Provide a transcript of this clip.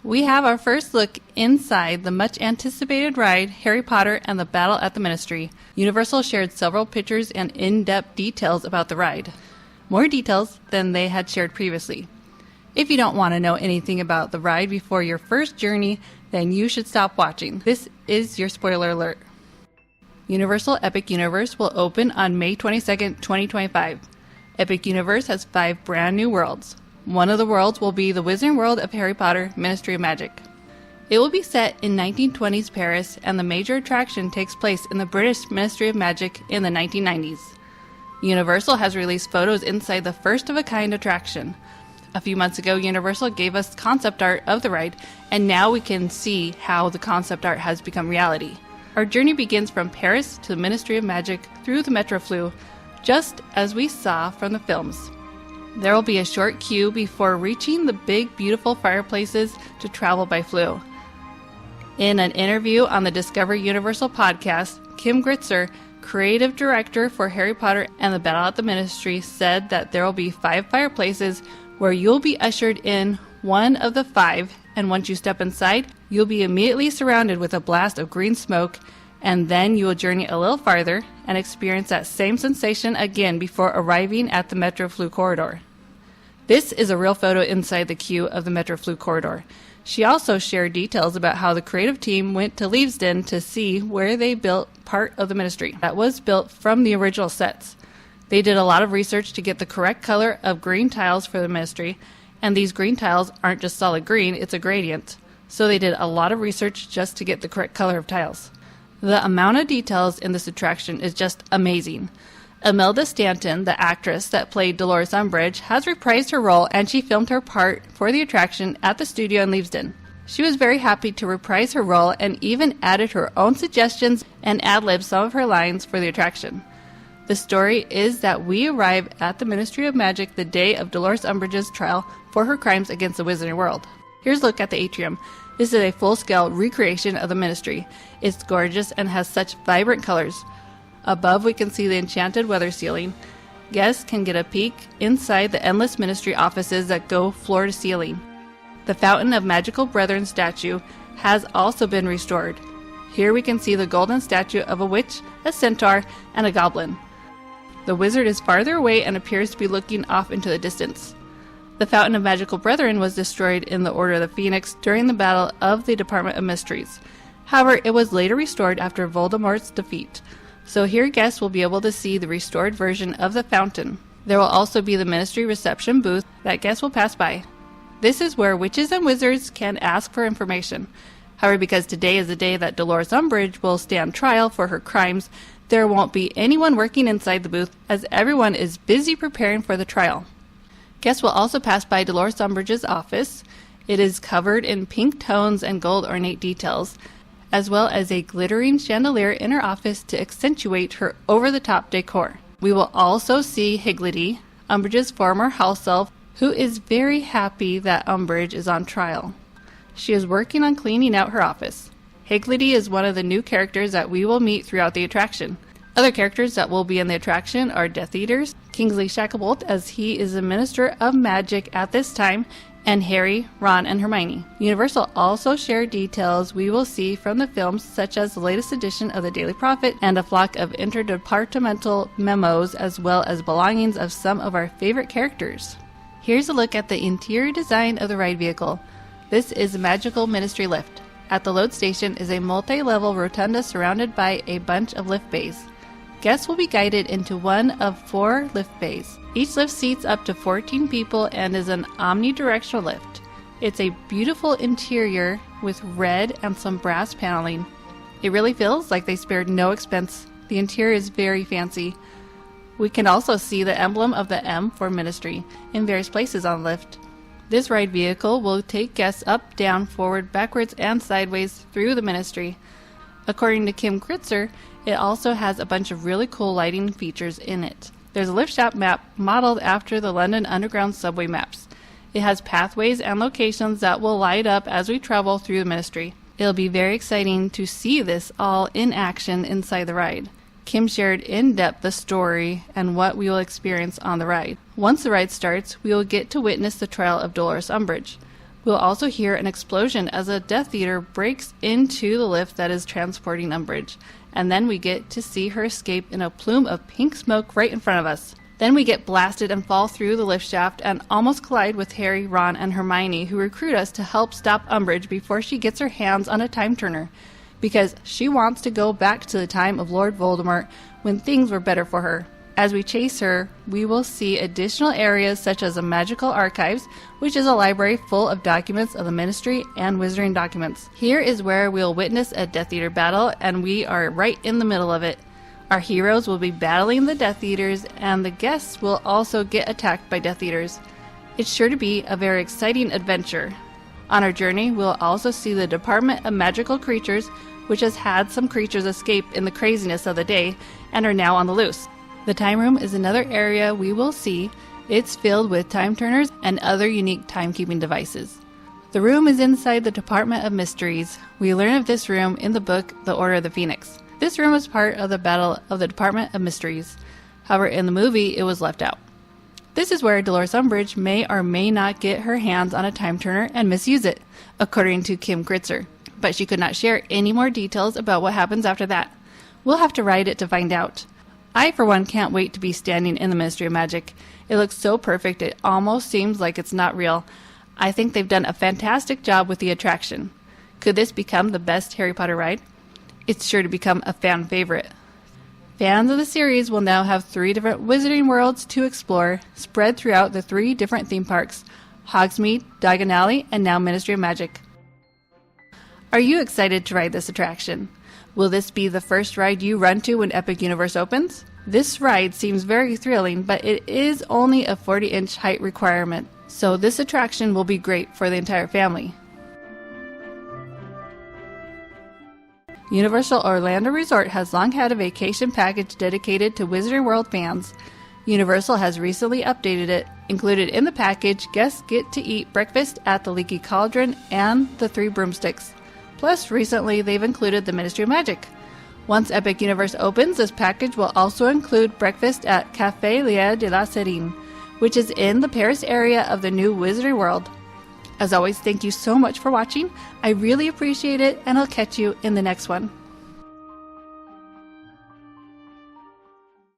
We have our first look inside the much-anticipated ride, Harry Potter and the Battle at the Ministry. Universal shared several pictures and in-depth details about the ride. More details than they had shared previously. If you don't want to know anything about the ride before your first journey, then you should stop watching. This is your spoiler alert. Universal Epic Universe will open on May 22nd, 2025. Epic Universe has 5 brand new worlds. One of the worlds will be the Wizarding World of Harry Potter, Ministry of Magic. It will be set in 1920s Paris, and the major attraction takes place in the British Ministry of Magic in the 1990s. Universal has released photos inside the first-of-a-kind attraction. A few months ago, Universal gave us concept art of the ride, and now we can see how the concept art has become reality. Our journey begins from Paris to the Ministry of Magic through the Metrofloo, just as we saw from the films. There will be a short queue before reaching the big, beautiful fireplaces to travel by Floo. In an interview on the Discover Universal podcast, Kim Gritzer, creative director for Harry Potter and the Battle at the Ministry, said that there will be 5 fireplaces where you'll be ushered in one of the 5, and once you step inside, you'll be immediately surrounded with a blast of green smoke, and then you will journey a little farther and experience that same sensation again before arriving at the Metrofloo corridor. This is a real photo inside the queue of the Metrofloo corridor. She also shared details about how the creative team went to Leavesden to see where they built part of the Ministry that was built from the original sets. They did a lot of research to get the correct color of green tiles for the Ministry, and these green tiles aren't just solid green, it's a gradient. So they did a lot of research just to get the correct color of tiles. The amount of details in this attraction is just amazing. Imelda Stanton, the actress that played Dolores Umbridge, has reprised her role, and she filmed her part for the attraction at the studio in Leavesden. She was very happy to reprise her role and even added her own suggestions and ad-libbed some of her lines for the attraction. The story is that we arrive at the Ministry of Magic the day of Dolores Umbridge's trial for her crimes against the Wizarding World. Here's a look at the atrium. This is a full-scale recreation of the Ministry. It's gorgeous and has such vibrant colors. Above, we can see the enchanted weather ceiling. Guests can get a peek inside the endless Ministry offices that go floor to ceiling. The Fountain of Magical Brethren statue has also been restored. Here we can see the golden statue of a witch, a centaur, and a goblin. The wizard is farther away and appears to be looking off into the distance. The Fountain of Magical Brethren was destroyed in the Order of the Phoenix during the Battle of the Department of Mysteries. However, it was later restored after Voldemort's defeat. So here guests will be able to see the restored version of the fountain. There will also be the Ministry reception booth that guests will pass by. This is where witches and wizards can ask for information. However, because today is the day that Dolores Umbridge will stand trial for her crimes, there won't be anyone working inside the booth as everyone is busy preparing for the trial. Guests will also pass by Dolores Umbridge's office. It is covered in pink tones and gold ornate details, as well as a glittering chandelier in her office to accentuate her over-the-top decor. We will also see Higgity, Umbridge's former house elf, who is very happy that Umbridge is on trial. She is working on cleaning out her office. Higgity is one of the new characters that we will meet throughout the attraction. Other characters that will be in the attraction are Death Eaters, Kingsley Shacklebolt, as he is a Minister of Magic at this time, and Harry, Ron, and Hermione. Universal also shared details we will see from the films, such as the latest edition of the Daily Prophet and a flock of interdepartmental memos, as well as belongings of some of our favorite characters. Here's a look at the interior design of the ride vehicle. This is a magical Ministry lift. At the load station is a multi-level rotunda surrounded by a bunch of lift bays. Guests will be guided into one of 4 lift bays. Each lift seats up to 14 people and is an omnidirectional lift. It's a beautiful interior with red and some brass paneling. It really feels like they spared no expense. The interior is very fancy. We can also see the emblem of the M for Ministry in various places on the lift. This ride vehicle will take guests up, down, forward, backwards, and sideways through the Ministry. According to Kim Gritzer, it also has a bunch of really cool lighting features in it. There's a lift shop map modeled after the London Underground subway maps. It has pathways and locations that will light up as we travel through the Ministry. It'll be very exciting to see this all in action inside the ride. Kim shared in depth the story and what we will experience on the ride. Once the ride starts, we will get to witness the trial of Dolores Umbridge. We'll also hear an explosion as a Death Eater breaks into the lift that is transporting Umbridge, and then we get to see her escape in a plume of pink smoke right in front of us. Then we get blasted and fall through the lift shaft and almost collide with Harry, Ron, and Hermione, who recruit us to help stop Umbridge before she gets her hands on a time turner, because she wants to go back to the time of Lord Voldemort when things were better for her. As we chase her, we will see additional areas such as the Magical Archives, which is a library full of documents of the Ministry and Wizarding documents. Here is where we'll witness a Death Eater battle, and we are right in the middle of it. Our heroes will be battling the Death Eaters, and the guests will also get attacked by Death Eaters. It's sure to be a very exciting adventure. On our journey, we'll also see the Department of Magical Creatures, which has had some creatures escape in the craziness of the day and are now on the loose. The Time Room is another area we will see. It's filled with time turners and other unique timekeeping devices. The room is inside the Department of Mysteries. We learn of this room in the book The Order of the Phoenix. This room was part of the Battle of the Department of Mysteries. However, in the movie, it was left out. This is where Dolores Umbridge may or may not get her hands on a time turner and misuse it, according to Kim Kritzer. But she could not share any more details about what happens after that. We'll have to ride it to find out. I, for one, can't wait to be standing in the Ministry of Magic. It looks so perfect, it almost seems like it's not real. I think they've done a fantastic job with the attraction. Could this become the best Harry Potter ride? It's sure to become a fan favorite. Fans of the series will now have 3 different Wizarding worlds to explore, spread throughout the 3 different theme parks: Hogsmeade, Diagon Alley, and now Ministry of Magic. Are you excited to ride this attraction? Will this be the first ride you run to when Epic Universe opens? This ride seems very thrilling, but it is only a 40-inch height requirement, so this attraction will be great for the entire family. Universal Orlando Resort has long had a vacation package dedicated to Wizarding World fans. Universal has recently updated it. Included in the package, guests get to eat breakfast at the Leaky Cauldron and the 3 Broomsticks. Plus, recently they've included the Ministry of Magic. Once Epic Universe opens, this package will also include breakfast at Café Lieu de la Serine, which is in the Paris area of the new Wizarding World. As always, thank you so much for watching. I really appreciate it, and I'll catch you in the next one.